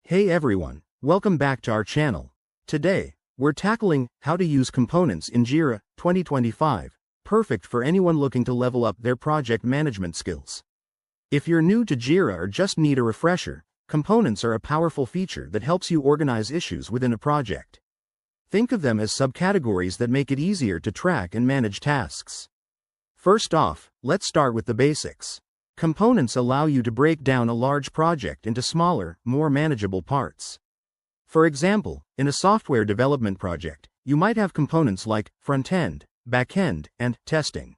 Hey everyone, welcome back to our channel. Today, we're tackling how to use components in Jira 2025, perfect for anyone looking to level up their project management skills. If you're new to Jira or just need a refresher, components are a powerful feature that helps you organize issues within a project. Think of them as subcategories that make it easier to track and manage tasks. First off, let's start with the basics. Components allow you to break down a large project into smaller, more manageable parts. For example, in a software development project, you might have components like front-end, back-end, and testing.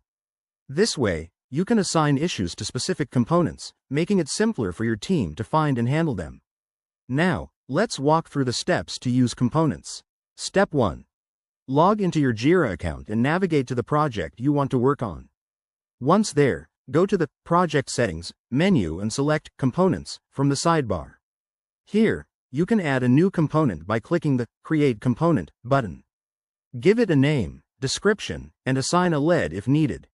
This way, you can assign issues to specific components, making it simpler for your team to find and handle them. Now, let's walk through the steps to use components. Step 1. Log into your Jira account and navigate to the project you want to work on. Once there, go to the Project Settings menu and select Components from the sidebar. Here, you can add a new component by clicking the Create Component button. Give it a name, description, and assign a LED if needed.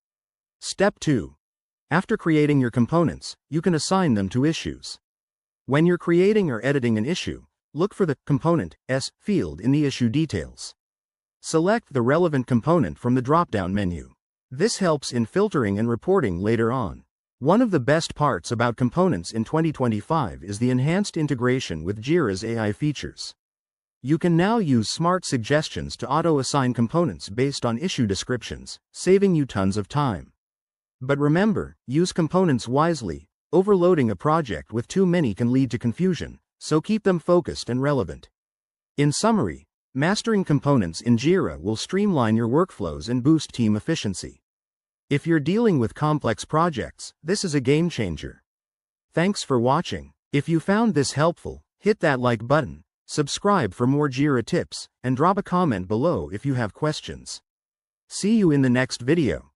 Step 2. After creating your components, you can assign them to issues. When you're creating or editing an issue, look for the Component S field in the issue details. Select the relevant component from the drop-down menu. This helps in filtering and reporting later on. One of the best parts about components in 2025 is the enhanced integration with Jira's AI features. You can now use smart suggestions to auto-assign components based on issue descriptions, saving you tons of time. But remember, use components wisely. Overloading a project with too many can lead to confusion, so keep them focused and relevant. In summary, mastering components in Jira will streamline your workflows and boost team efficiency. If you're dealing with complex projects, this is a game changer. Thanks for watching. If you found this helpful, hit that like button, subscribe for more Jira tips, and drop a comment below if you have questions. See you in the next video.